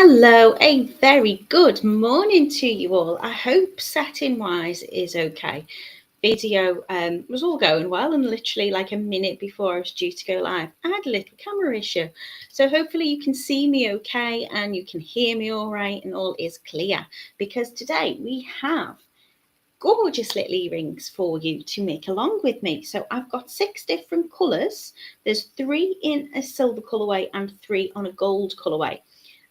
Hello, a very good morning to you all. I hope setting wise is okay. Video was all going well, and literally like a minute before I was due to go live, I had a little camera issue. So hopefully you can see me okay and you can hear me all right and all is clear, because today we have gorgeous little earrings for you to make along with me. So I've got 6 different colours. There's 3 in a silver colourway and 3 on a gold colourway.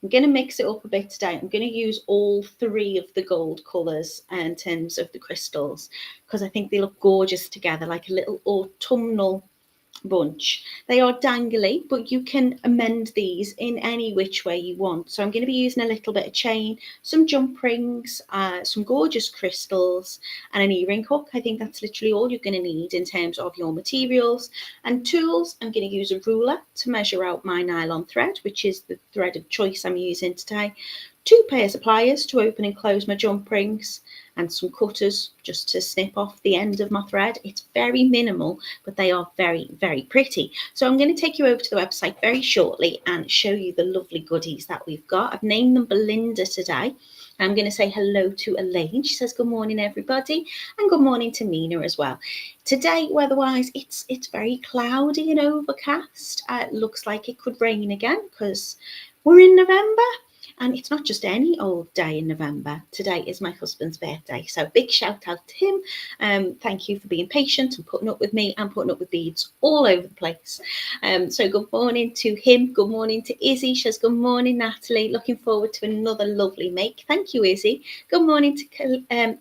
I'm going to mix it up a bit today. I'm going to use all 3 of the gold colours in terms of the crystals, because I think they look gorgeous together, like a little autumnal bunch. They are dangly, but you can amend these in any which way you want. So I'm going to be using a little bit of chain, some jump rings, some gorgeous crystals, and an earring hook. I think that's literally all you're going to need in terms of your materials and tools. I'm going to use a ruler to measure out my nylon thread, which is the thread of choice I'm using today. 2 pairs of pliers to open and close my jump rings, and some cutters just to snip off the end of my thread. It's very minimal, but they are very, very pretty. So I'm going to take you over to the website very shortly and show you the lovely goodies that we've got. I've named them Belinda today. I'm going to say hello to Elaine. She says good morning everybody, and good morning to Mina as well. Today weather-wise it's very cloudy and overcast. It looks like it could rain again because we're in November. And it's not just any old day in November. Today is my husband's birthday. So big shout out to him. Thank you for being patient and putting up with me and putting up with beads all over the place. So good morning to him. Good morning to Izzy. She says, good morning, Natalie. Looking forward to another lovely make. Thank you, Izzy. Good morning to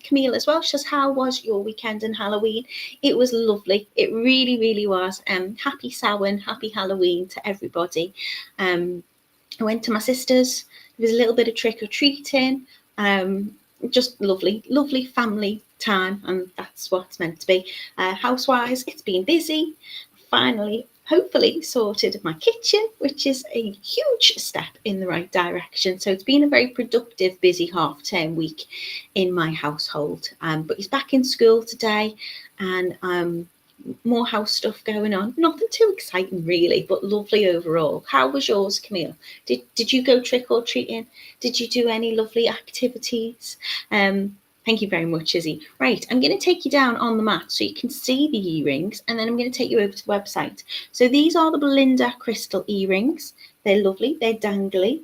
Camille as well. She says, how was your weekend and Halloween? It was lovely. It really, really was. Happy Samhain, happy Halloween to everybody. I went to my sister's. There was a little bit of trick-or-treating, just lovely family time, and that's what it's meant to be. Housewise, it's been busy. Finally, hopefully sorted my kitchen, which is a huge step in the right direction. So it's been a very productive, busy half-term week in my household. But he's back in school today, and more house stuff going on. Nothing too exciting really, but lovely overall. How was yours, Camille? Did you go trick-or-treating? Did you do any lovely activities? Thank you very much, Izzy. Right, I'm going to take you down on the mat so you can see the earrings, and then I'm going to take you over to the website. So these are the Belinda crystal earrings. They're lovely, they're dangly.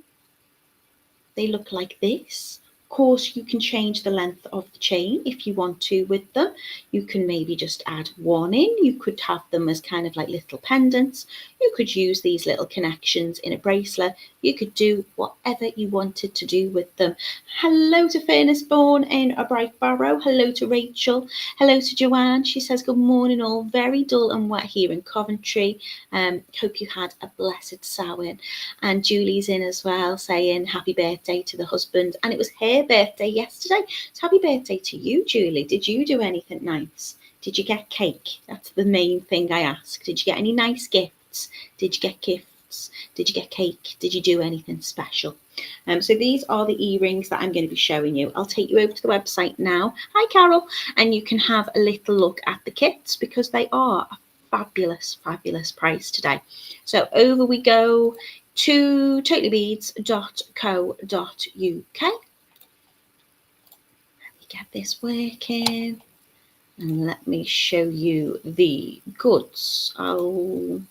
They look like this. Of course, you can change the length of the chain if you want to with them. You can maybe just add 1 in. You could have them as kind of like little pendants. You could use these little connections in a bracelet. You could do whatever you wanted to do with them. Hello to Furnace Born in a Bright Barrow. Hello to Rachel. Hello to Joanne. She says, good morning all. Very dull and wet here in Coventry. Hope you had a blessed Samhain. And Julie's in as well, saying happy birthday to the husband. And it was her birthday yesterday. So happy birthday to you, Julie. Did you do anything nice? Did you get cake? That's the main thing I ask. Did you get any nice gifts? Did you get gifts? Did you get cake? Did you do anything special? So these are the earrings that I'm going to be showing you. I'll take you over to the website now. Hi, Carol. And you can have a little look at the kits because they are a fabulous, fabulous price today. So over we go to totallybeads.co.uk. Get this working, and let me show you the goods. No,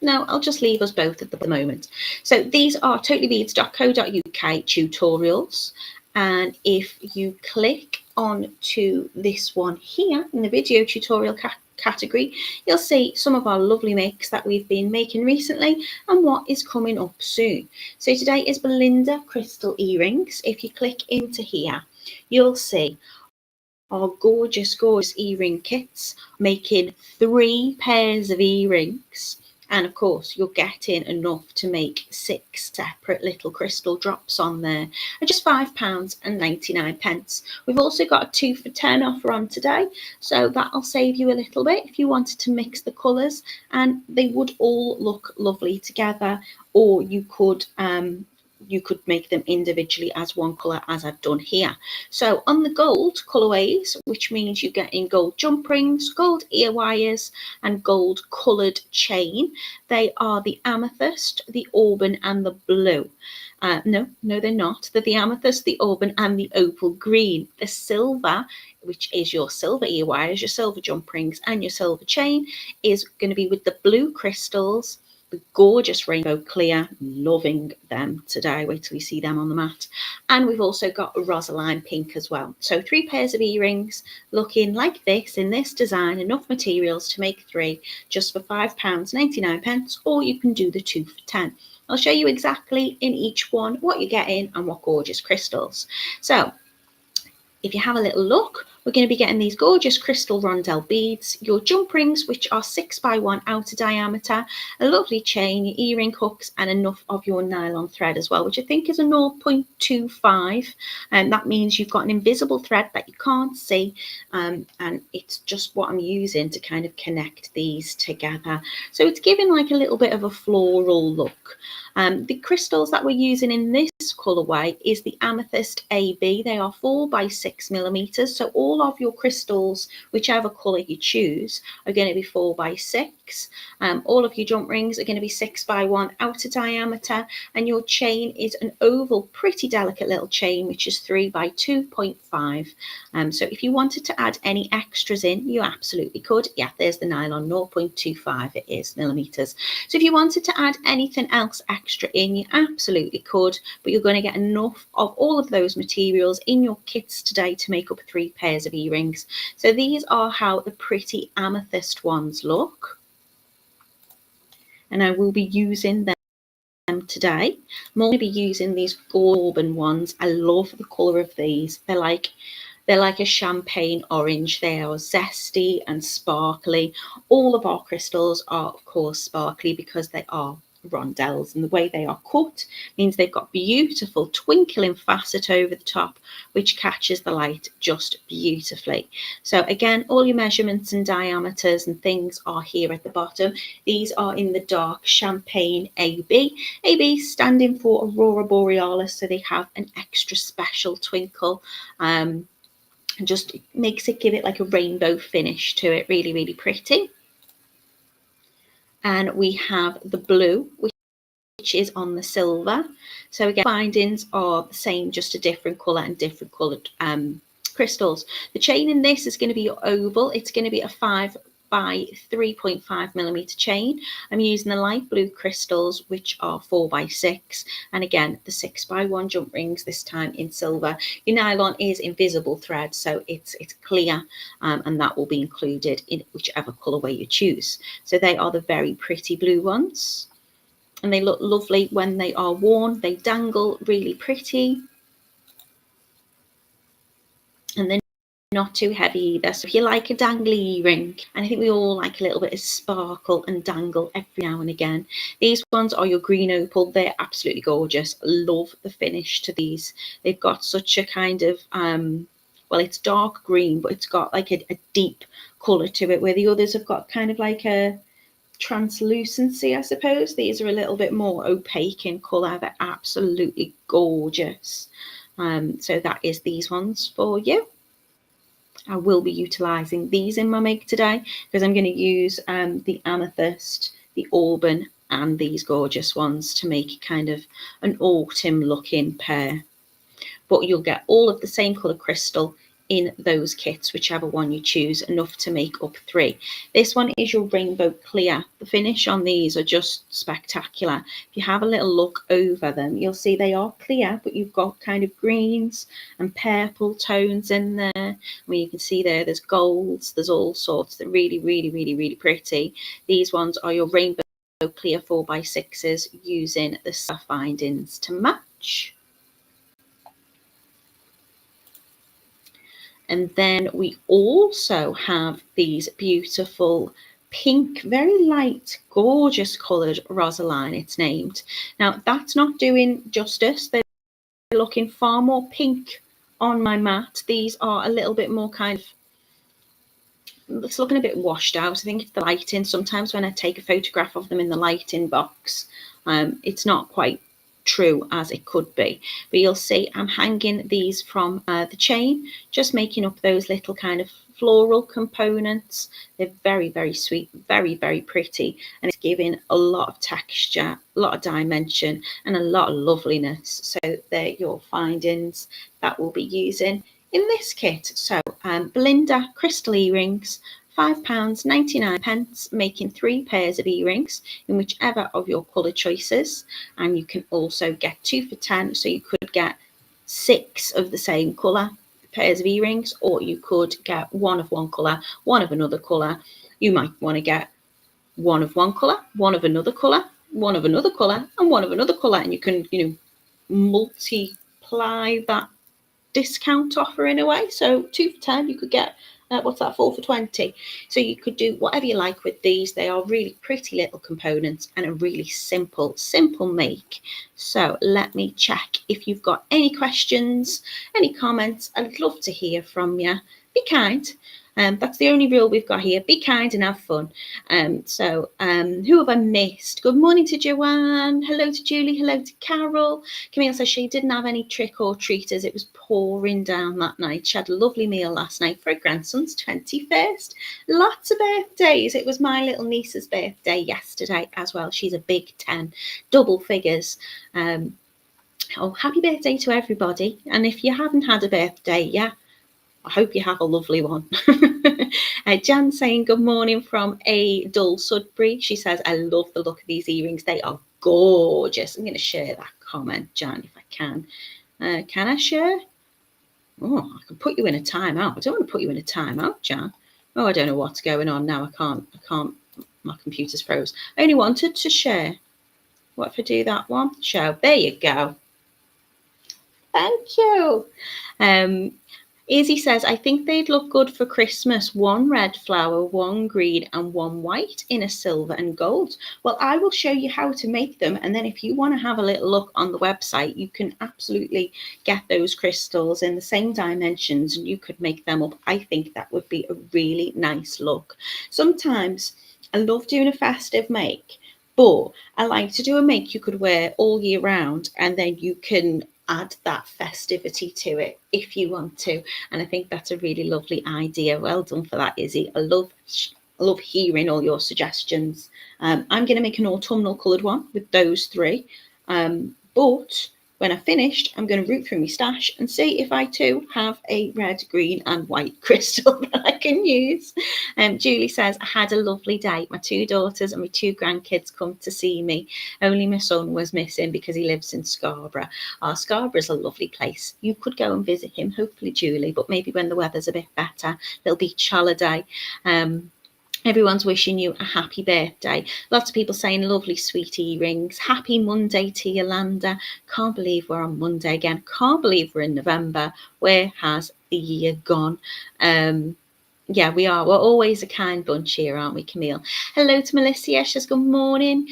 I'll just leave us both at the moment. So these are totallybeads.co.uk tutorials, and if you click on to this one here in the video tutorial category, you'll see some of our lovely makes that we've been making recently and what is coming up soon. So today is Belinda crystal earrings. If you click into here, you'll see our gorgeous earring kits, making 3 pairs of earrings. And of course, you're getting enough to make 6 separate little crystal drops on there at just £5.99. We've also got a 2 for £10 offer on today, so that'll save you a little bit if you wanted to mix the colours, and they would all look lovely together. Or you could you could make them individually as one colour, as I've done here. So on the gold colourways, which means you get in gold jump rings, gold ear wires and gold coloured chain, they are the amethyst, the auburn and the blue. No, they're not. They're the amethyst, the auburn and the opal green. The silver, which is your silver ear wires, your silver jump rings and your silver chain, is going to be with the blue crystals, the gorgeous rainbow clear, loving them today. Wait till you see them on the mat. And we've also got a rosaline pink as well. So 3 pairs of earrings looking like this in this design, enough materials to make 3 just for £5.99, or you can do the 2 for 10. I'll show you exactly in each one what you're getting and what gorgeous crystals. So if you have a little look, we're going to be getting these gorgeous crystal rondelle beads, your jump rings, which are 6x1 outer diameter, a lovely chain, your earring hooks, and enough of your nylon thread as well, which I think is a 0.25. And that means you've got an invisible thread that you can't see. And it's just what I'm using to kind of connect these together. So it's giving like a little bit of a floral look. The crystals that we're using in this colourway is the amethyst AB. They are 4x6mm. So all of your crystals, whichever colour you choose, are going to be 4x6. All of your jump rings are going to be 6x1 outer diameter, and your chain is an oval, pretty delicate little chain, which is 3x2.5. So if you wanted to add any extras in, you absolutely could. Yeah, there's the nylon, 0.25 it is millimeters. So if you wanted to add anything else extra in, you absolutely could, but you're going to get enough of all of those materials in your kits today to make up 3 pairs of earrings. So these are how the pretty amethyst ones look, and I will be using them today. I'm going to be using these auburn ones. I love the colour of these. They're like a champagne orange. They are zesty and sparkly. All of our crystals are, of course, sparkly because they are rondelles, and the way they are cut means they've got beautiful twinkling facet over the top, which catches the light just beautifully. So again, all your measurements and diameters and things are here at the bottom. These are in the dark champagne AB. AB standing for Aurora Borealis, so they have an extra special twinkle. And just makes it, give it like a rainbow finish to it, really, really pretty. And we have the blue, which is on the silver. So again, findings are the same, just a different colour and different coloured crystals. The chain in this is going to be your oval. It's going to be a 5 by 3.5mm chain. I'm using the light blue crystals, which are 4x6, and again the 6x1 jump rings, this time in silver. Your nylon is invisible thread, so it's clear, and that will be included in whichever colourway you choose. So they are the very pretty blue ones, and they look lovely when they are worn. They dangle really pretty, and they're not too heavy either. So if you like a dangly earring, and I think we all like a little bit of sparkle and dangle every now and again, these ones are your green opal. They're absolutely gorgeous. Love the finish to these. They've got such a kind of well, it's dark green, but it's got like a deep colour to it, where the others have got kind of like a translucency, I suppose. These are a little bit more opaque in colour. They're absolutely gorgeous. So that is these ones for you. I will be utilising these in my make today, because I'm going to use the amethyst, the auburn, and these gorgeous ones to make kind of an autumn looking pair. But you'll get all of the same colour crystal in those kits, whichever one you choose, enough to make up 3. This one is your rainbow clear. The finish on these are just spectacular. If you have a little look over them, you'll see they are clear, but you've got kind of greens and purple tones in there. Where you can see there's golds, there's all sorts. They're really, really, really, really pretty. These ones are your rainbow clear 4x6s using the stuff findings to match. And then we also have these beautiful pink, very light, gorgeous coloured rosaline, it's named. Now, that's not doing justice. They're looking far more pink on my mat. These are a little bit more kind of, it's looking a bit washed out. I think it's the lighting. Sometimes when I take a photograph of them in the lighting box, it's not quite true as it could be. But you'll see I'm hanging these from the chain, just making up those little kind of floral components. They're very, very sweet, very, very pretty, and it's giving a lot of texture, a lot of dimension, and a lot of loveliness. So they're your findings that we'll be using in this kit. So Belinda crystal earrings, £5.99, making 3 pairs of earrings in whichever of your colour choices. And you can also get 2 for £10, so you could get 6 of the same colour pairs of earrings, or you could get 1 of one colour, 1 of another colour. You might want to get 1 of one colour, 1 of another colour, 1 of another colour, and 1 of another colour, and you can, multiply that discount offer in a way. So 2 for £10, you could get 4 for £20. So you could do whatever you like with these. They are really pretty little components and a really simple make. So let me check if you've got any questions, any comments. I'd love to hear from you. Be kind. That's the only rule we've got here. Be kind and have fun. Who have I missed? Good morning to Joanne. Hello to Julie. Hello to Carol. Camille says she didn't have any trick or treaters. It was pouring down that night. She had a lovely meal last night for her grandson's 21st. Lots of birthdays. It was my little niece's birthday yesterday as well. She's a big 10, double figures. Happy birthday to everybody. And if you haven't had a birthday, I hope you have a lovely one. Jan saying good morning from a dull Sudbury. She says, I love the look of these earrings. They are gorgeous. I'm going to share that comment, Jan, if I can. Can I share? Oh, I can put you in a timeout. I don't want to put you in a timeout, Jan. Oh, I don't know what's going on now. I can't. My computer's froze. I only wanted to share. What if I do that one? Show. There you go. Thank you. Izzy says, I think they'd look good for Christmas. 1 red flower, 1 green, and 1 white in a silver and gold. Well, I will show you how to make them. And then if you want to have a little look on the website, you can absolutely get those crystals in the same dimensions and you could make them up. I think that would be a really nice look. Sometimes I love doing a festive make, but I like to do a make you could wear all year round, and then you can add that festivity to it if you want to. And I think that's a really lovely idea. Well done for that, Izzy. I love hearing all your suggestions. I'm going to make an autumnal coloured one with those 3. But when I've finished, I'm going to root through my stash and see if I too have a red, green and white crystal that I can use. Julie says, I had a lovely day. My 2 daughters and my 2 grandkids come to see me. Only my son was missing because he lives in Scarborough. Scarborough's a lovely place. You could go and visit him, hopefully, Julie, but maybe when the weather's a bit better. Little beach holiday. Everyone's wishing you a happy birthday. Lots of people saying lovely sweet earrings. Happy Monday to Yolanda. Can't believe we're on Monday again. Can't believe we're in November. Where has the year gone? Yeah, we are. We're always a kind bunch here, aren't we, Camille? Hello to Melissa. She says, good morning.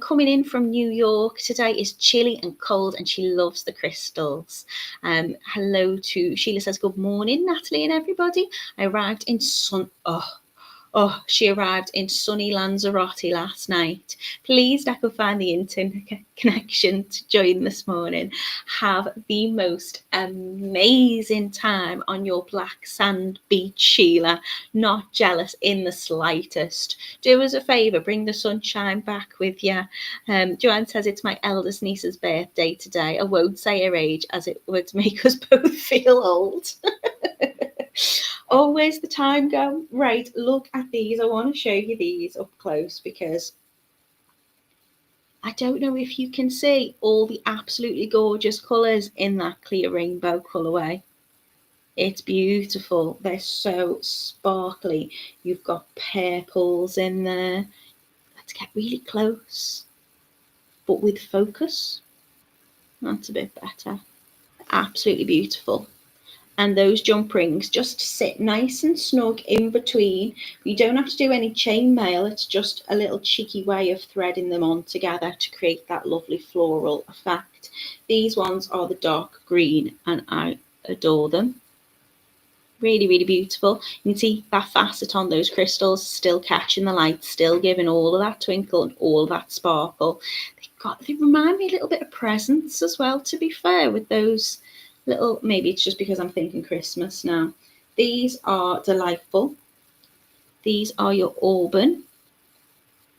Coming in from New York. Today is chilly and cold and she loves the crystals. Hello to Sheila says, good morning, Natalie and everybody. I arrived in she arrived in sunny Lanzarote last night. Pleased I could find the internet connection to join this morning. Have the most amazing time on your black sand beach, Sheila. Not jealous in the slightest. Do us a favour, bring the sunshine back with you. Joanne says it's my eldest niece's birthday today. I won't say her age as it would make us both feel old. Always the time go. Right, look at these. I want to show you these up close because I don't know if you can see all the absolutely gorgeous colours in that clear rainbow colourway. It's beautiful. They're so sparkly. You've got purples in there. Let's get really close, but with focus. That's a bit better. Absolutely beautiful. And those jump rings just sit nice and snug in between. You don't have to do any chainmail. It's just a little cheeky way of threading them on together to create that lovely floral effect. These ones are the dark green and I adore them. Really, really beautiful. You can see that facet on those crystals still catching the light, still giving all of that twinkle and all of that sparkle. They've they remind me a little bit of presents as well, to be fair, with those little, maybe it's just because I'm thinking Christmas now. These are delightful. These are your auburn.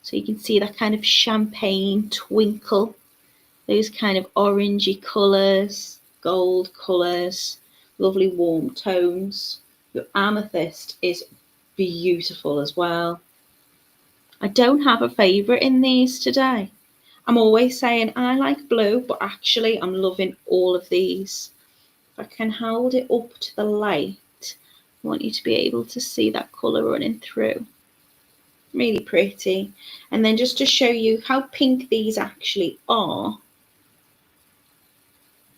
So you can see that kind of champagne twinkle, those kind of orangey colours, gold colours, lovely warm tones. Your amethyst is beautiful as well. I don't have a favourite in these today. I'm always saying I like blue, but actually I'm loving all of these. If I can hold it up to the light, I want you to be able to see that colour running through. Really pretty. And then just to show you how pink these actually are,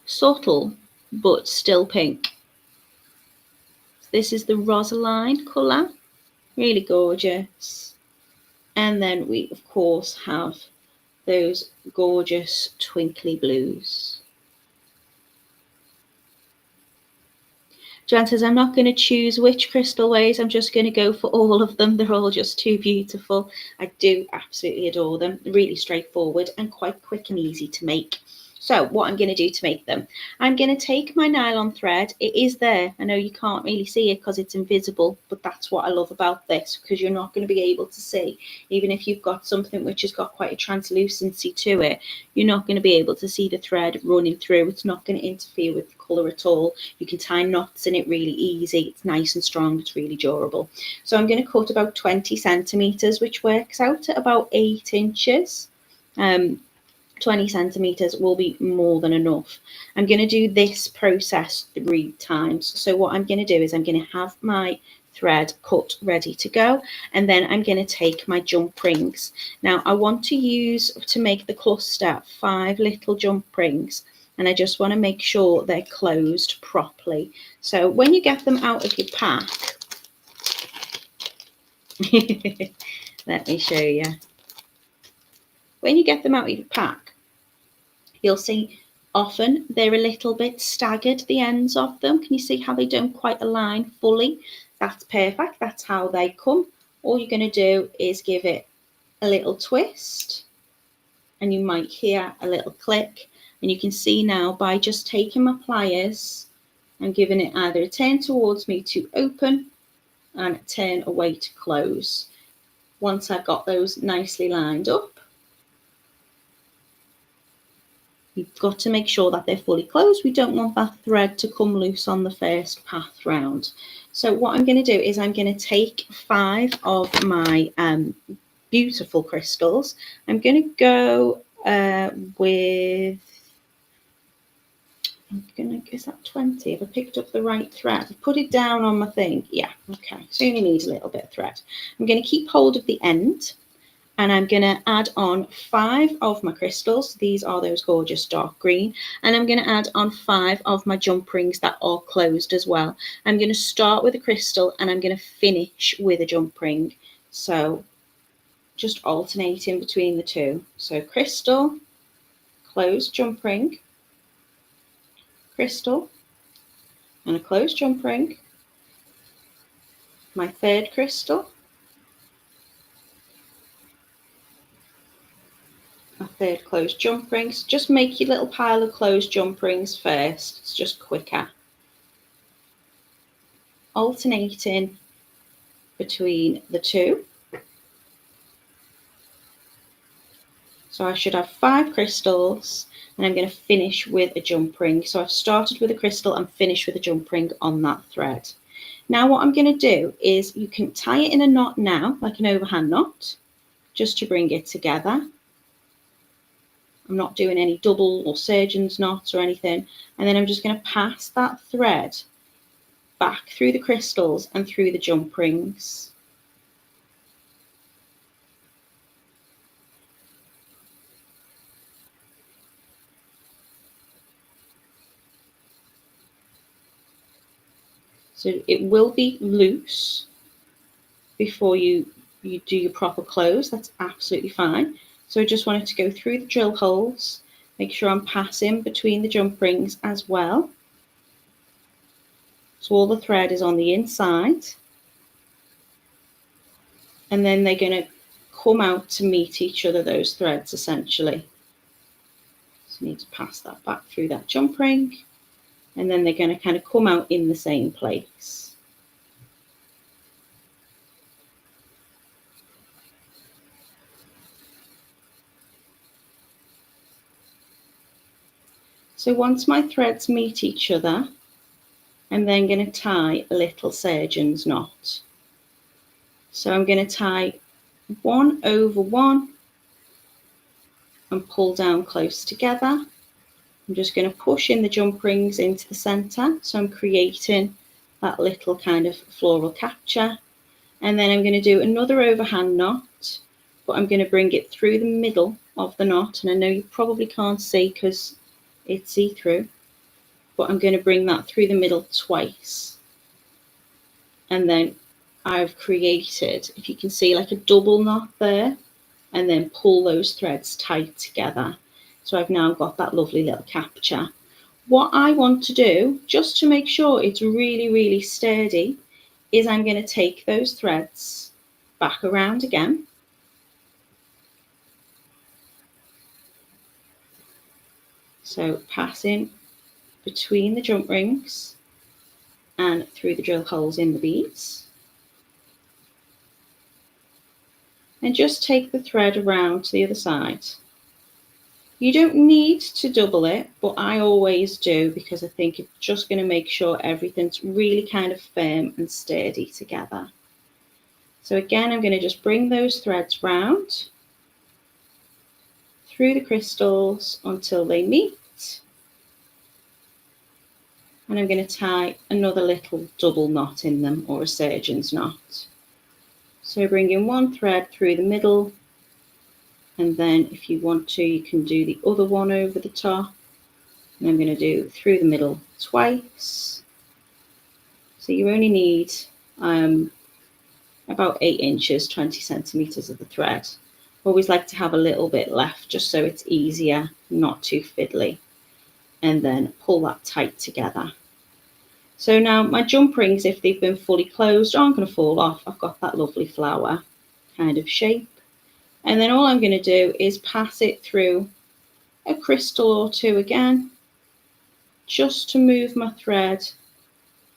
subtle but still pink. This is the Rosaline colour, really gorgeous. And then we of course have those gorgeous twinkly blues. Joanne says, I'm not going to choose which crystal ways, I'm just going to go for all of them. They're all just too beautiful. I do absolutely adore them. Really straightforward and quite quick and easy to make. So what I'm going to do to make them, I'm going to take my nylon thread. It is there. I know you can't really see it because it's invisible, but that's what I love about this, because you're not going to be able to see. Even if you've got something which has got quite a translucency to it, you're not going to be able to see the thread running through. It's not going to interfere with the colour at all. You can tie knots in it really easy. It's nice and strong. It's really durable. So I'm going to cut about 20 centimetres, which works out at about 8 inches. 20 centimetres will be more than enough. I'm going to do this process 3 times. So what I'm going to do is I'm going to have my thread cut ready to go, and then I'm going to take my jump rings. Now I want to use, to make the cluster, 5 little jump rings, and I just want to make sure they're closed properly. So when you get them out of your pack, let me show you. When you get them out of your pack, you'll see often they're a little bit staggered, the ends of them. Can you see how they don't quite align fully? That's perfect. That's how they come. All you're going to do is give it a little twist, and you might hear a little click. And you can see now, by just taking my pliers and giving it either a turn towards me to open and a turn away to close. Once I've got those nicely lined up, you've got to make sure that they're fully closed. We don't want that thread to come loose on the first path round. So what I'm going to do is I'm going to take 5 of my beautiful crystals. I'm going to go with, is that 20? Have I picked up the right thread? I put it down on my thing. Yeah, okay. So you only need a little bit of thread. I'm going to keep hold of the end, and I'm going to add on 5 of my crystals. These are those gorgeous dark green. And I'm going to add on 5 of my jump rings that are closed as well. I'm going to start with a crystal and I'm going to finish with a jump ring. So just alternating between the two. So crystal, closed jump ring, crystal, and a closed jump ring. My third crystal, my third closed jump rings. Just make your little pile of closed jump rings first. It's just quicker. Alternating between the two. So I should have 5 crystals, and I'm going to finish with a jump ring. So I've started with a crystal and finished with a jump ring on that thread. Now what I'm going to do is, you can tie it in a knot now, like an overhand knot, just to bring it together. I'm not doing any double or surgeon's knots or anything. And then I'm just going to pass that thread back through the crystals and through the jump rings. So it will be loose before you do your proper close. That's absolutely fine. So I just wanted to go through the drill holes, make sure I'm passing between the jump rings as well. So all the thread is on the inside. And then they're going to come out to meet each other, those threads essentially. So you need to pass that back through that jump ring, and then they're going to kind of come out in the same place. So once my threads meet each other, I'm then going to tie a little surgeon's knot. So I'm going to tie 1 over 1 and pull down close together. I'm just going to push in the jump rings into the centre, so I'm creating that little kind of floral capture. And then I'm going to do another overhand knot, but I'm going to bring it through the middle of the knot. And I know you probably can't see because it's see-through, but I'm going to bring that through the middle twice. And then I've created, if you can see, like a double knot there, and then pull those threads tight together. So I've now got that lovely little capture. What I want to do, just to make sure it's really, really sturdy, is I'm going to take those threads back around again. So passing between the jump rings and through the drill holes in the beads. And just take the thread around to the other side. You don't need to double it, but I always do because I think it's just going to make sure everything's really kind of firm and sturdy together. So again, I'm going to just bring those threads round through the crystals until they meet. And I'm going to tie another little double knot in them, or a surgeon's knot. So bring in one thread through the middle, and then if you want to, you can do the other one over the top. And I'm going to do through the middle twice. So you only need about 8 inches, 20 centimeters of the thread. Always like to have a little bit left just so it's easier, not too fiddly. And then pull that tight together. So now my jump rings, if they've been fully closed, aren't going to fall off. I've got that lovely flower kind of shape. And then all I'm going to do is pass it through a crystal or two again, just to move my thread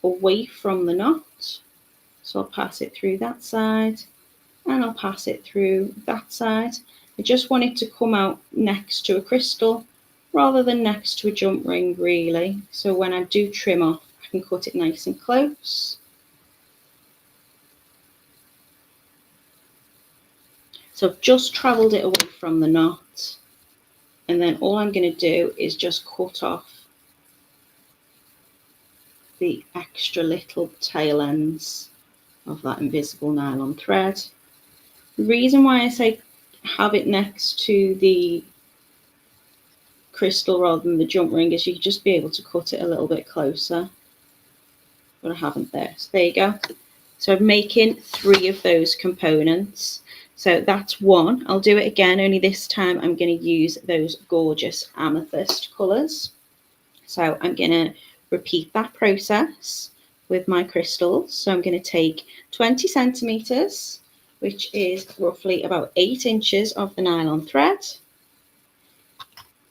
away from the knot. So I'll pass it through that side, and I'll pass it through that side. I just want it to come out next to a crystal rather than next to a jump ring, really. So when I do trim off, I can cut it nice and close. So I've just travelled it away from the knot, and then all I'm going to do is just cut off the extra little tail ends of that invisible nylon thread. The reason why I say have it next to the crystal rather than the jump ring is you just be able to cut it a little bit closer, but I haven't there. So there you go. So I'm making 3 of those components. So that's 1. I'll do it again, only this time I'm going to use those gorgeous amethyst colours. So I'm going to repeat that process with my crystals. So I'm going to take 20 centimetres, which is roughly about 8 inches of the nylon thread.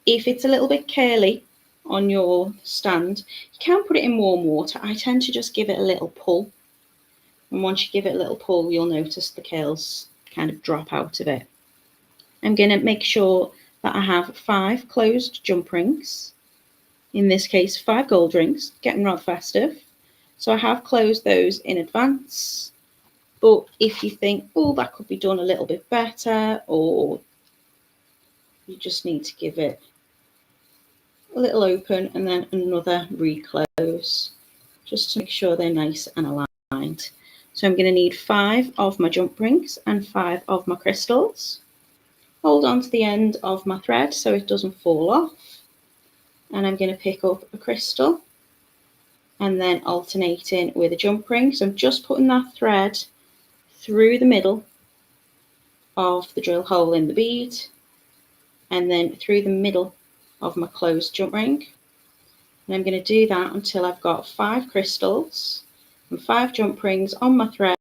If it's a little bit curly on your stand, you can put it in warm water. I tend to just give it a little pull. And once you give it a little pull, you'll notice the curls kind of drop out of it. I'm going to make sure that I have 5 closed jump rings. In this case, 5 gold rings, getting rather festive. So I have closed those in advance. But if you think, oh, that could be done a little bit better, or you just need to give it a little open and then another reclose, just to make sure they're nice and aligned. So I'm going to need 5 of my jump rings and 5 of my crystals. Hold on to the end of my thread so it doesn't fall off. And I'm going to pick up a crystal and then alternating with a jump ring. So I'm just putting that thread through the middle of the drill hole in the bead and then through the middle of my closed jump ring. And I'm going to do that until I've got 5 crystals and 5 jump rings on my thread.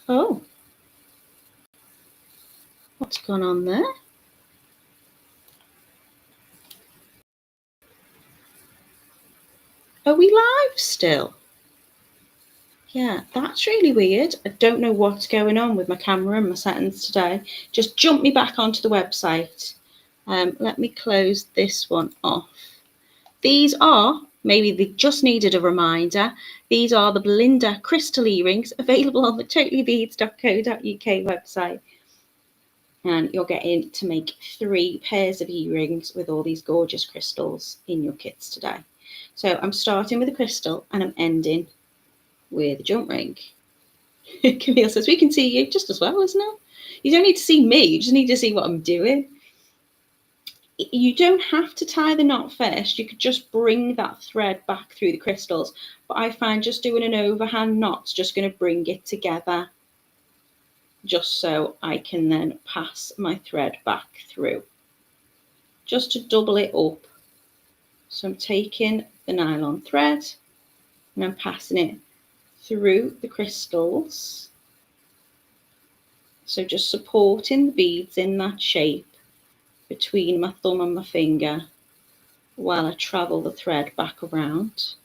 Oh, what's gone on there. Are we live still? Yeah, that's really weird. I don't know what's going on with my camera and my settings today. Just jump me back onto the website. Let me close this one off. These are, maybe they just needed a reminder, these are the Belinda crystal earrings available on the totallybeads.co.uk website. And you're getting to make 3 pairs of earrings with all these gorgeous crystals in your kits today. So I'm starting with a crystal and I'm ending with a jump ring. Camille says, we can see you just as well, isn't it? You don't need to see me, you just need to see what I'm doing. You don't have to tie the knot first. You could just bring that thread back through the crystals. But I find just doing an overhand knot's just going to bring it together, just so I can then pass my thread back through, just to double it up. So I'm taking the nylon thread and I'm passing it through the crystals. So just supporting the beads in that shape between my thumb and my finger while I travel the thread back around.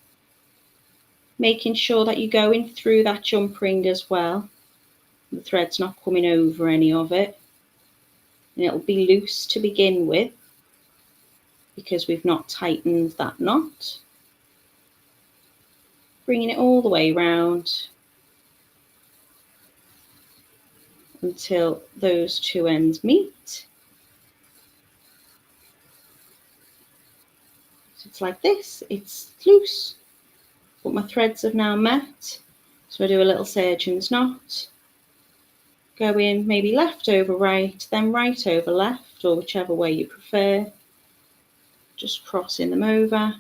Making sure that you're going through that jump ring as well. The thread's not coming over any of it. And it'll be loose to begin with because we've not tightened that knot. Bringing it all the way round until those two ends meet. So it's like this, it's loose, but my threads have now met. So I do a little surgeon's knot, go in maybe left over right, then right over left, or whichever way you prefer. Just crossing them over,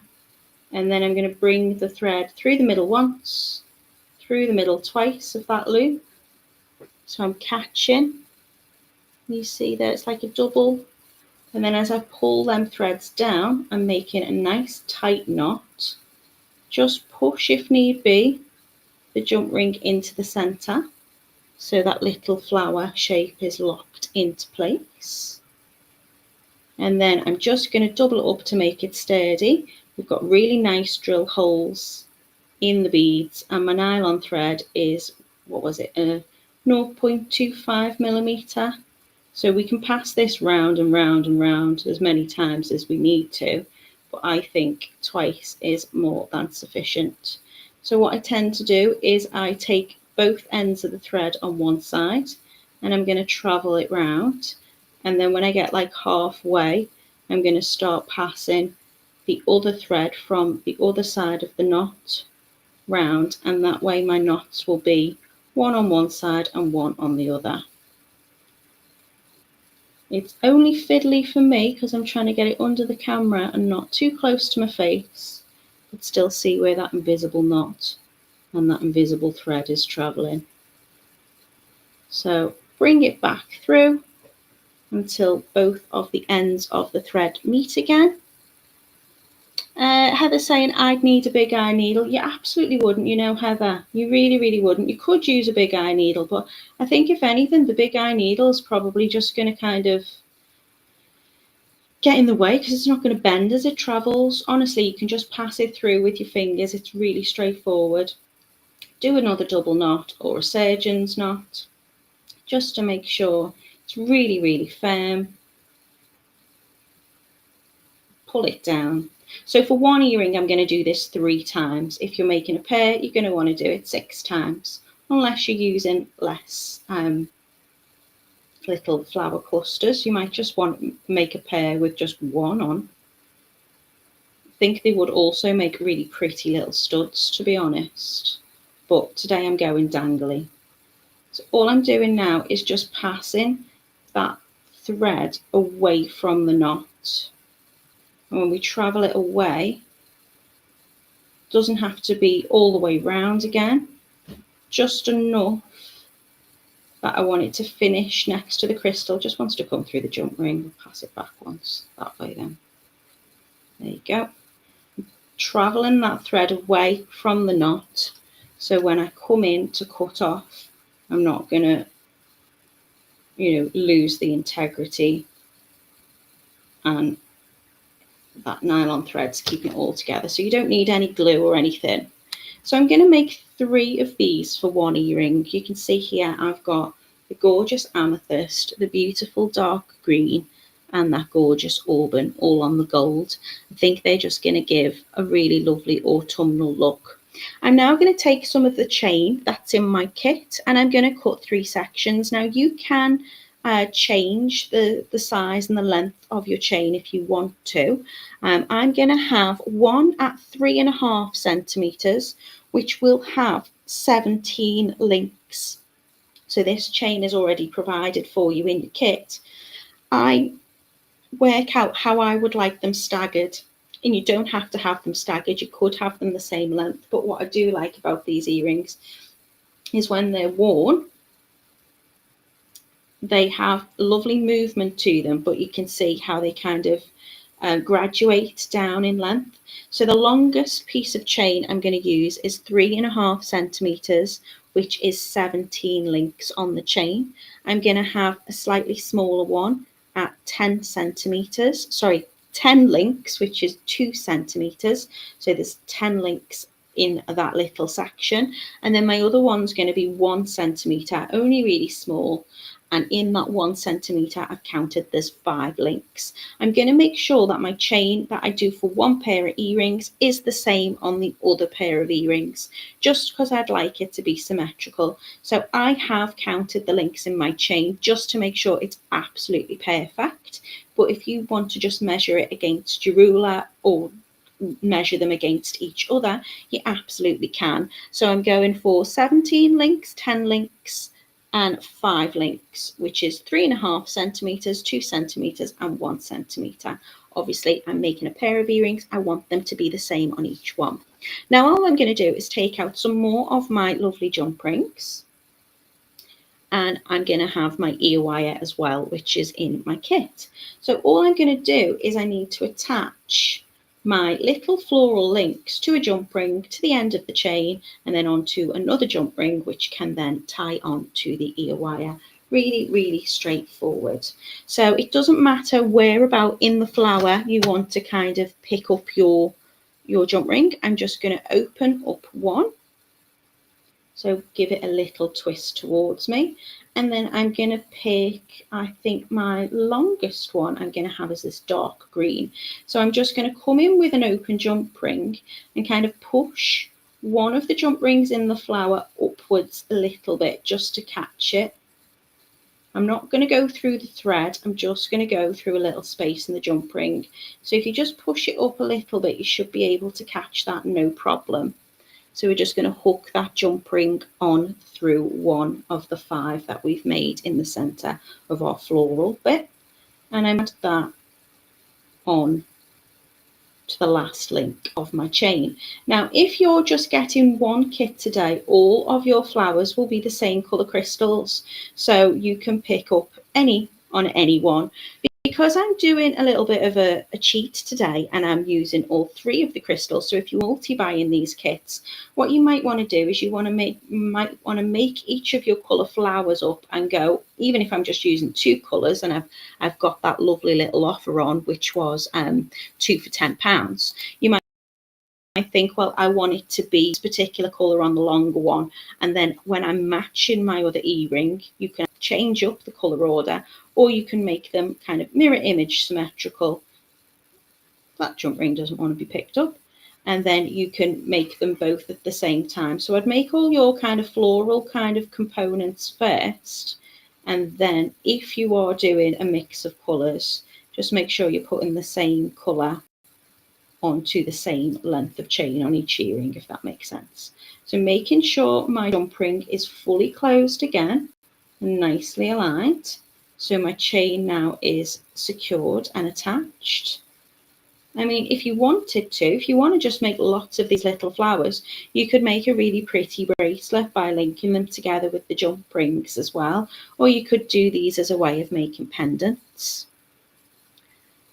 and then I'm going to bring the thread through the middle once, through the middle twice of that loop. So I'm catching, you see there it's like a double, and then as I pull them threads down, I'm making a nice tight knot. Just push if need be the jump ring into the center so that little flower shape is locked into place. And then I'm just going to double it up to make it sturdy. We've got really nice drill holes in the beads, and my nylon thread is, what was it, a 0.25 millimeter. So we can pass this round and round and round as many times as we need to, but I think twice is more than sufficient. So what I tend to do is I take both ends of the thread on one side and I'm going to travel it round, and then when I get like halfway, I'm going to start passing the other thread from the other side of the knot round, and that way my knots will be one on one side and one on the other. It's only fiddly for me because I'm trying to get it under the camera and not too close to my face, but still see where that invisible knot and that invisible thread is travelling. So bring it back through until both of the ends of the thread meet again. Heather's saying I'd need a big eye needle. You absolutely wouldn't, you know, Heather. You really, really wouldn't. You could use a big eye needle, but I think if anything, the big eye needle is probably just going to kind of get in the way because it's not going to bend as it travels. Honestly, you can just pass it through with your fingers. It's really straightforward. Do another double knot or a surgeon's knot just to make sure it's really, really firm. Pull it down. So for one earring, I'm going to do this 3 times. If you're making a pair, you're going to want to do it 6 times, unless you're using less little flower clusters. You might just want to make a pair with just one on. I think they would also make really pretty little studs, to be honest. But today I'm going dangly. So all I'm doing now is just passing that thread away from the knot. And when we travel it away, it doesn't have to be all the way round again, just enough that I want it to finish next to the crystal. Just wants to come through the jump ring, pass it back once, that way then. There you go. Traveling that thread away from the knot, so when I come in to cut off, I'm not going to lose the integrity, and that nylon thread's keeping it all together. So you don't need any glue or anything. So I'm going to make 3 of these for one earring. You can see here I've got the gorgeous amethyst, the beautiful dark green, and that gorgeous auburn, all on the gold. I think they're just going to give a really lovely autumnal look. I'm now going to take some of the chain that's in my kit, and I'm going to cut 3 sections. Now you can change the size and the length of your chain if you want to. I'm going to have one at 3.5 centimeters, which will have 17 links. So this chain is already provided for you in your kit. I work out how I would like them staggered, and you don't have to have them staggered. You could have them the same length, but what I do like about these earrings is when they're worn, they have lovely movement to them, but you can see how they kind of graduate down in length. So the longest piece of chain I'm going to use is 3.5 centimeters, which is 17 links on the chain. I'm going to have a slightly smaller one at 10 centimeters, sorry, 10 links, which is 2 centimeters. So there's 10 links in that little section. And then my other one's going to be 1 centimeter, only really small. And in that 1 centimeter, I've counted there's 5 links. I'm going to make sure that my chain that I do for one pair of earrings is the same on the other pair of earrings, just because I'd like it to be symmetrical. So I have counted the links in my chain just to make sure it's absolutely perfect. But if you want to just measure it against your ruler or measure them against each other, you absolutely can. So I'm going for 17 links, 10 links, and 5 links, which is 3.5 centimeters, 2 centimeters, and 1 centimeter. Obviously, I'm making a pair of earrings. I want them to be the same on each one. Now, all I'm going to do is take out some more of my lovely jump rings, and I'm going to have my ear wire as well, which is in my kit. So all I'm going to do is I need to attach my little floral links to a jump ring to the end of the chain, and then onto another jump ring, which can then tie on to the ear wire. Really, really straightforward. So it doesn't matter where about in the flower you want to kind of pick up your jump ring. I'm just going to open up one. So give it a little twist towards me. And then I'm going to pick, I think my longest one I'm going to have is this dark green. So I'm just going to come in with an open jump ring and kind of push one of the jump rings in the flower upwards a little bit just to catch it. I'm not going to go through the thread, I'm just going to go through a little space in the jump ring. So if you just push it up a little bit, you should be able to catch that no problem. So we're just going to hook that jump ring on through one of the 5 that we've made in the centre of our floral bit. And I'm add that on to the last link of my chain. Now, if you're just getting one kit today, all of your flowers will be the same colour crystals. So you can pick up any on any one. Because I'm doing a little bit of a cheat today and I'm using all 3 of the crystals, so if you're multi-buying these kits, what you might want to do is you might want to make each of your colour flowers up and go, even if I'm just using 2 colours and I've got that lovely little offer on, which was 2 for £10, you might think, well, I want it to be this particular colour on the longer one, and then when I'm matching my other earring, you can change up the colour order, or you can make them kind of mirror image symmetrical. That jump ring doesn't want to be picked up, and then you can make them both at the same time. So I'd make all your kind of floral kind of components first, and then if you are doing a mix of colours, just make sure you're putting the same colour onto the same length of chain on each earring, if that makes sense. So making sure my jump ring is fully closed again, nicely aligned. So my chain now is secured and attached. I mean, if you wanted to, if you want to just make lots of these little flowers, you could make a really pretty bracelet by linking them together with the jump rings as well. Or you could do these as a way of making pendants.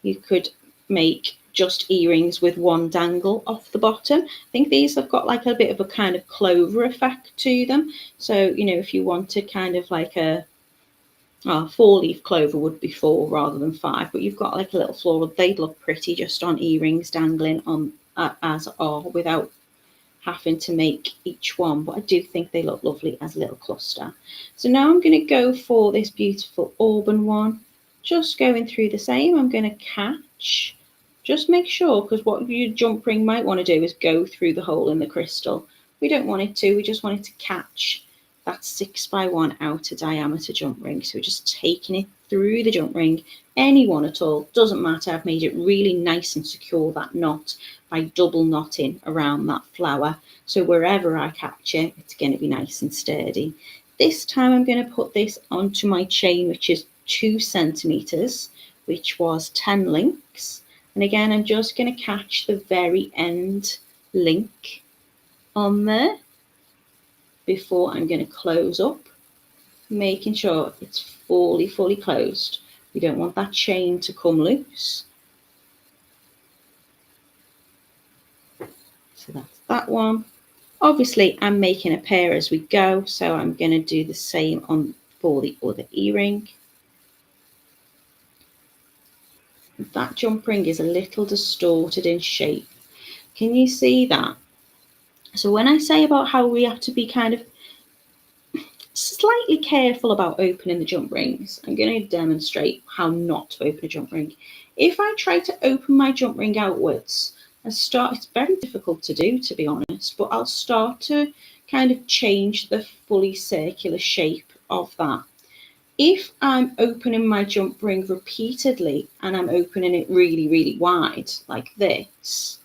You could make just earrings with one dangle off the bottom. I think these have got like a bit of a kind of clover effect to them. So, if you wanted kind of like a Oh, 4-leaf clover would be 4 rather than 5, but you've got like a little floral. They'd look pretty just on earrings dangling on as are, without having to make each one, but I do think they look lovely as a little cluster. So now I'm going to go for this beautiful auburn one, just going through the same. I'm going to catch, just make sure, because what your jump ring might want to do is go through the hole in the crystal. We don't want it to, we just want it to catch that 6x1 outer diameter jump ring. So we're just taking it through the jump ring, any one at all, doesn't matter. I've made it really nice and secure, that knot, by double knotting around that flower. So wherever I catch it, it's going to be nice and sturdy. This time I'm going to put this onto my chain, which is 2 centimeters, which was 10 links. And again, I'm just going to catch the very end link on there before I'm going to close up, making sure it's fully closed. We don't want that chain to come loose. So that's that one. Obviously, I'm making a pair as we go, so I'm going to do the same on for the other earring. That jump ring is a little distorted in shape. Can you see that? So when I say about how we have to be kind of slightly careful about opening the jump rings, I'm going to demonstrate how not to open a jump ring. If I try to open my jump ring outwards and start, it's very difficult to do, to be honest, but I'll start to kind of change the fully circular shape of that. If I'm opening my jump ring repeatedly and I'm opening it really wide like this,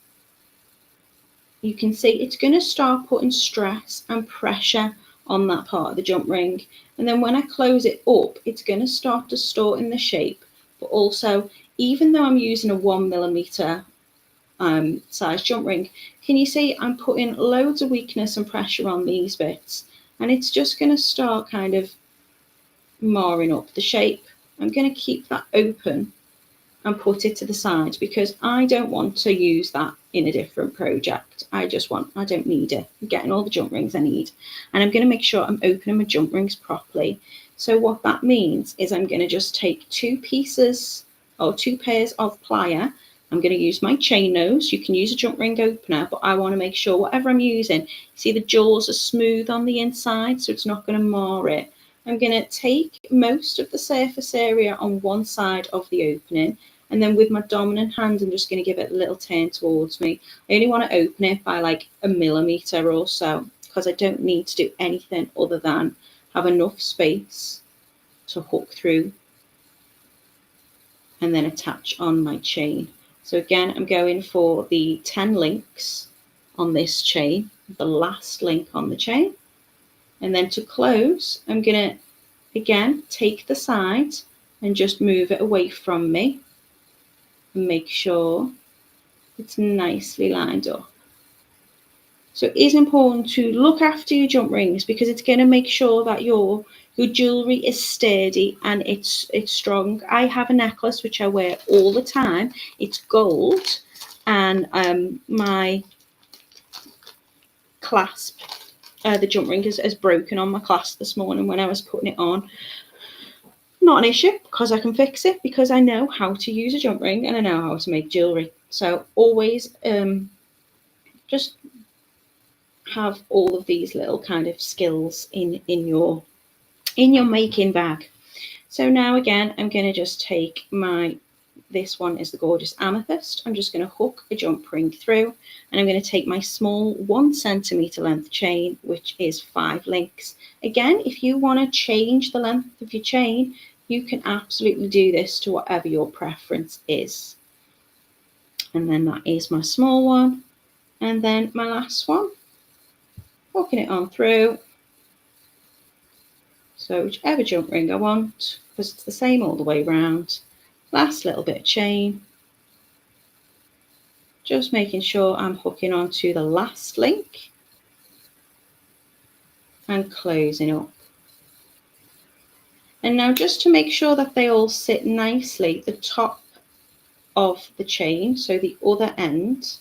you can see it's going to start putting stress and pressure on that part of the jump ring. And then when I close it up, it's going to start distorting the shape. But also, even though I'm using a 1mm size jump ring, can you see I'm putting loads of weakness and pressure on these bits? And it's just going to start kind of marring up the shape. I'm going to keep that open and put it to the side because I don't want to use that in a different project. I don't need it. I'm getting all the jump rings I need. And I'm going to make sure I'm opening my jump rings properly. So what that means is I'm going to just take 2 pieces or 2 pairs of plier. I'm going to use my chain nose. You can use a jump ring opener, but I want to make sure whatever I'm using, see the jaws are smooth on the inside, so it's not going to mar it. I'm going to take most of the surface area on one side of the opening, and then with my dominant hand, I'm just going to give it a little turn towards me. I only want to open it by like a millimetre or so, because I don't need to do anything other than have enough space to hook through and then attach on my chain. So again, I'm going for the 10 links on this chain, the last link on the chain. And then to close, I'm going to, again, take the side and just move it away from me and make sure it's nicely lined up. So it is important to look after your jump rings because it's going to make sure that your jewellery is sturdy and it's strong. I have a necklace which I wear all the time. It's gold, and my clasp, the jump ring has broken on my clasp this morning when I was putting it on. Not an issue because I can fix it because I know how to use a jump ring and I know how to make jewellery. So always just have all of these little kind of skills in your making bag. So now again, I'm going to just take this one is the gorgeous amethyst. I'm just going to hook a jump ring through, and I'm going to take my small 1 centimeter length chain, which is 5 links. Again, if you want to change the length of your chain, you can absolutely do this to whatever your preference is. And then that is my small one. And then my last one, hooking it on through. So whichever jump ring I want, because it's the same all the way around. Last little bit of chain. Just making sure I'm hooking onto the last link and closing up. And now just to make sure that they all sit nicely, the top of the chain, so the other end,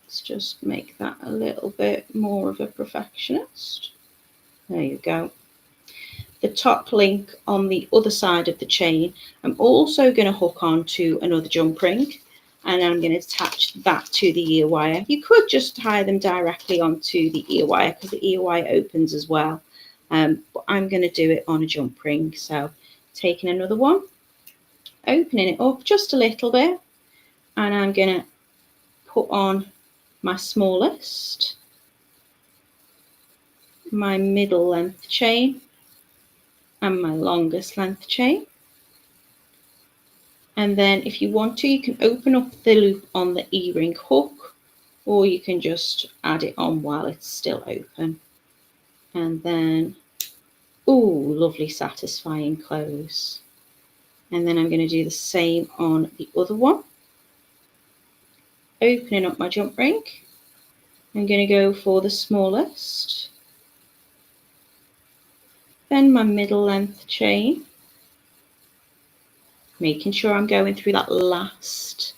let's just make that a little bit more of a perfectionist. There you go. the top link on the other side of the chain. I'm also going to hook on to another jump ring, and I'm going to attach that to the ear wire. You could just tie them directly onto the ear wire because the ear wire opens as well. But I'm going to do it on a jump ring. So taking another one, opening it up just a little bit, and I'm going to put on my smallest, my middle length chain, and my longest length chain. And then if you want to, you can open up the loop on the e-ring hook, or you can just add it on while it's still open. And then, ooh, lovely satisfying close. And then I'm going to do the same on the other one. Opening up my jump ring, I'm going to go for the smallest, then my middle length chain, making sure I'm going through that last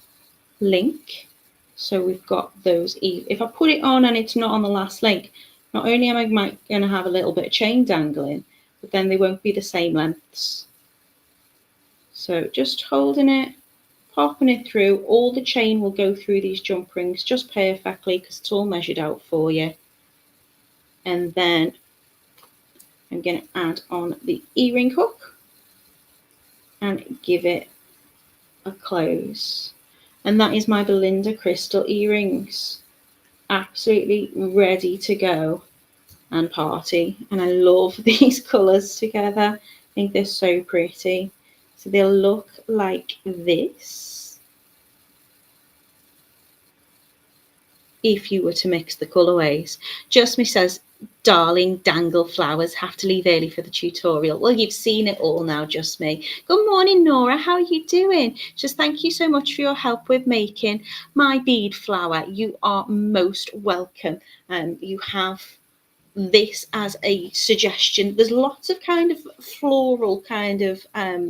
link. So we've got those. If I put it on and it's not on the last link, not only am I going to have a little bit of chain dangling, but then they won't be the same lengths. So just holding it, popping it through, all the chain will go through these jump rings just perfectly because it's all measured out for you. And then I'm going to add on the e-ring hook and give it a close. And that is my Belinda crystal earrings, absolutely ready to go and party. And I love these colours together. I think they're so pretty. So they'll look like this if you were to mix the colourways. Just me says, darling, dangle flowers, have to leave early for the tutorial. Well, you've seen it all now, just me. Good morning, Nora. How are you doing? Just thank you so much for your help with making my bead flower. You are most welcome. You have this as a suggestion. There's lots of kind of floral kind of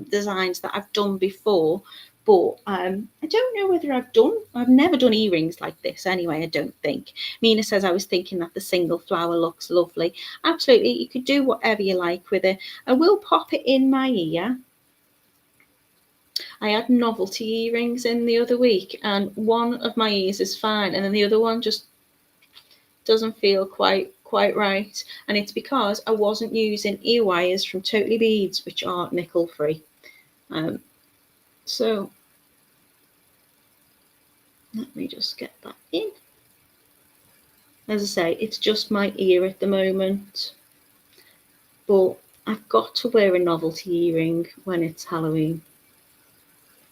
designs that I've done before, but I don't know whether I've never done earrings like this anyway, I don't think. Mina says, I was thinking that the single flower looks lovely. Absolutely, you could do whatever you like with it. I will pop it in my ear. I had novelty earrings in the other week, and one of my ears is fine, and then the other one just doesn't feel quite right, and it's because I wasn't using ear wires from Totally Beads, which are nickel free. So let me just get that in. As I say, it's just my ear at the moment, but I've got to wear a novelty earring when it's Halloween.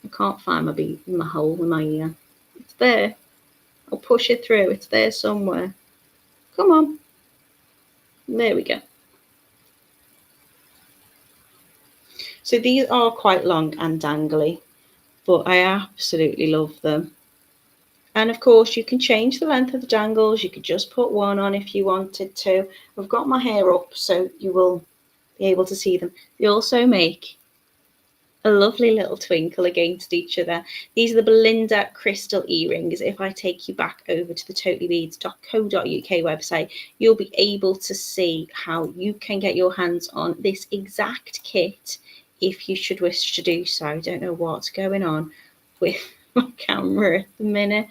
I can't find my hole in my ear. It's there. I'll push it through. It's there somewhere. Come on. There we go. So these are quite long and dangly, but I absolutely love them. And of course, you can change the length of the dangles. You could just put one on if you wanted to. I've got my hair up so you will be able to see them. They also make a lovely little twinkle against each other. These are the Belinda crystal earrings. If I take you back over to the totallybeads.co.uk website, you'll be able to see how you can get your hands on this exact kit if you should wish to do so. I don't know what's going on with my camera at the minute.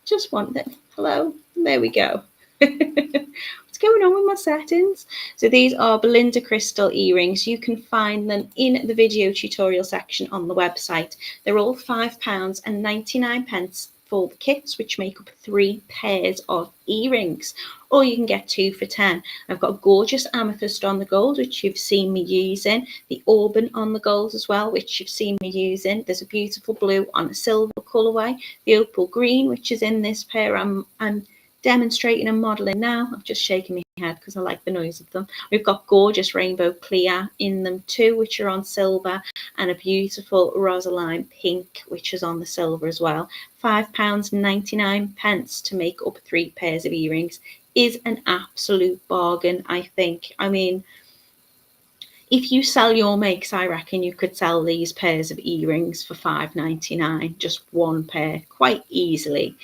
Just want that. Hello. There we go. What's going on with my settings? So these are Belinda crystal earrings. You can find them in the video tutorial section on the website. They're all £5.99 for the kits, which make up 3 pairs of earrings, or you can get 2 for £10. I've got a gorgeous amethyst on the gold, which you've seen me using, the auburn on the gold as well, which you've seen me using. There's a beautiful blue on a silver colourway, the opal green, which is in this pair I'm demonstrating and modelling now. I'm just shaking my head because I like the noise of them. We've got gorgeous rainbow clear in them too, which are on silver, and a beautiful rosaline pink, which is on the silver as well. £5.99 to make up 3 pairs of earrings is an absolute bargain, I think. I mean, if you sell your makes, I reckon you could sell these pairs of earrings for £5.99, just one pair, quite easily.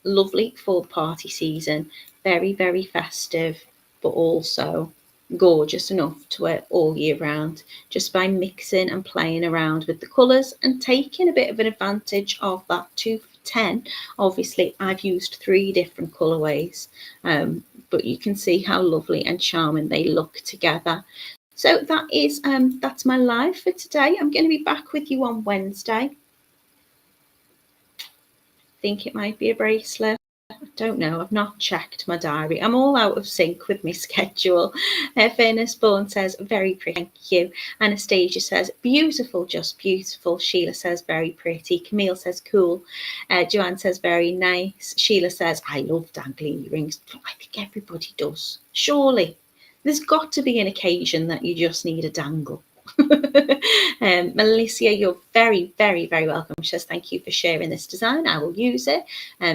Lovely for the party season, very, very festive, but also gorgeous enough to wear all year round, just by mixing and playing around with the colours and taking a bit of an advantage of that 2 for 10. Obviously I've used 3 different colourways, but you can see how lovely and charming they look together. So that is that's my live for today. I'm going to be back with you on Wednesday. Think it might be a bracelet. I don't know. I've not checked my diary. I'm all out of sync with my schedule. Fairness Born says, very pretty, thank you. Anastasia says, beautiful, just beautiful. Sheila says, very pretty. Camille says, cool. Joanne says, very nice. Sheila says, I love dangling earrings. I think everybody does. Surely. There's got to be an occasion that you just need a dangle. Melissa, you're very, very, very welcome. She says, thank you for sharing this design. I will use it.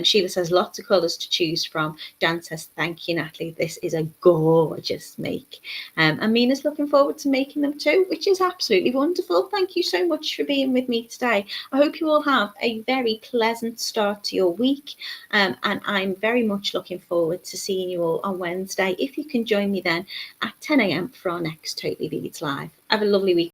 Sheila says, lots of colours to choose from. Dan says, thank you, Natalie. This is a gorgeous make. And Mina's looking forward to making them too, which is absolutely wonderful. Thank you so much for being with me today. I hope you all have a very pleasant start to your week. And I'm very much looking forward to seeing you all on Wednesday. If you can join me then at 10 a.m. for our next Totally Beads Live. Have a lovely week.